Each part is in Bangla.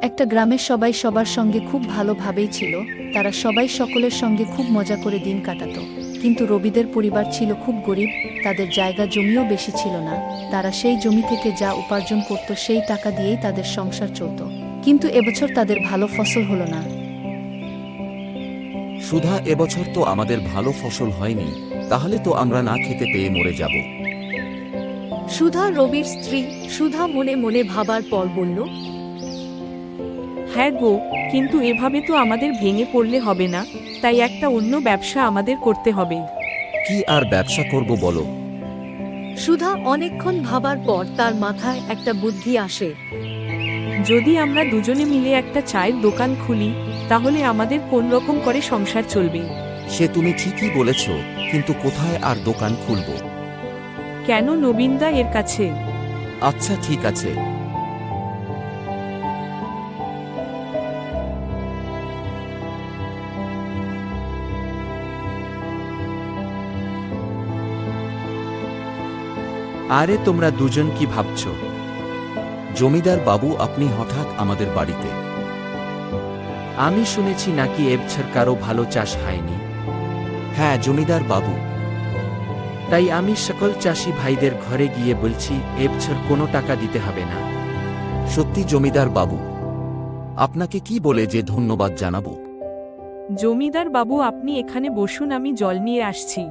একটা গ্রামের সবাই সবার সঙ্গে খুব ভালোভাবেই ছিল। তারা সবাই সকলের সঙ্গে খুব মজা করে দিন কাটাতো। কিন্তু রবিদের পরিবার ছিল খুব গরিব, তাদের জায়গা জমিও বেশি ছিল না। তারা সেই জমি থেকে যা উপার্জন করত সেই টাকা দিয়েই তাদের সংসার চলত। কিন্তু এবছর তাদের ভালো ফসল হলো না। সুধা, এবছর তো আমাদের ভালো ফসল হয়নি, তাহলে তো আমরা না খেতে পেয়ে মরে যাব। সুধা রবির স্ত্রী। সুধা মনে মনে ভাবার পর বলল, হ্যাঁ গো, কিন্তু এভাবে তো আমাদের ভেঙে পড়লে হবে না, তাই একটা অন্য ব্যবসা আমাদের করতে হবে। কি আর ব্যবসা করব বলো? সুধা অনেকক্ষণ ভাবার পর তার মাথায় একটা বুদ্ধি আসে। যদি আমরা দুজনে মিলে একটা চায়ের দোকান খুলি, তাহলে আমাদের কোন রকম করে সংসার চলবে। সে তুমি ঠিকই বলেছ, কিন্তু কোথায় আর দোকান খুলব? কেন, নবীনদা এর কাছে? আচ্ছা ঠিক আছে। আরে তোমরা দুজন কি ভাবছো? জমিদার বাবু, আপনি হঠাৎ আমাদের বাড়িতে? আমি শুনেছি নাকি এবছর কারো ভালো চাষ হয়নি। হ্যাঁ জমিদার বাবু। তাই আমি সকল চাষি ভাইদের ঘরে গিয়ে বলছি এবছর কোনো টাকা দিতে হবে না। সত্যি জমিদার বাবু? আপনাকে কি বলে যে ধন্যবাদ জানাবো? জমিদার বাবু, আপনি এখানে বসুন, আমি জল নিয়ে আসছি।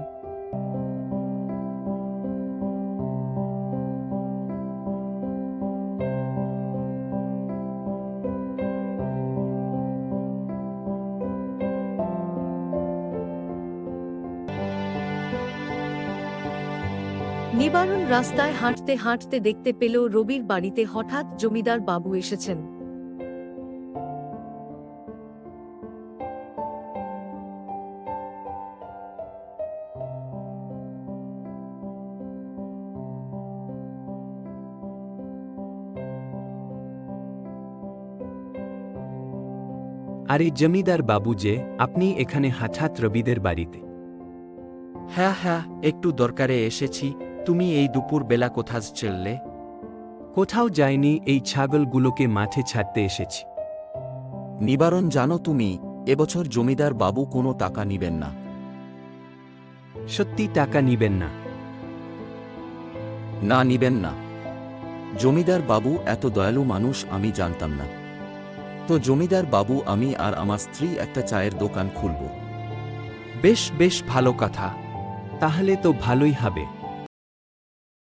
নিবারণ রাস্তায় হাঁটতে হাঁটতে দেখতে পেল রবির বাড়িতে হঠাৎ জমিদার বাবু এসেছেন। আরে জমিদার বাবু যে, আপনি এখানে হঠাৎ রবিদের বাড়িতে? হ্যাঁ হ্যাঁ, একটু দরকারে এসেছি। তুমি এই দুপুর বেলা কোথায় চললে? কোথাও যায়নি, এই ছাগলগুলোকে মাঠে ছাড়তে এসেছি। নিবারণ, জানো তুমি, এবছর জমিদার বাবু কোনো টাকা নিবেন না। সত্যি টাকা নিবেন না? না, নিবেন না। জমিদার বাবু এত দয়ালু মানুষ আমি জানতাম না। তো জমিদার বাবু, আমি আর আমার স্ত্রী একটা চায়ের দোকান খুলব। বেশ বেশ, ভালো কথা। তাহলে তো ভালোই হবে।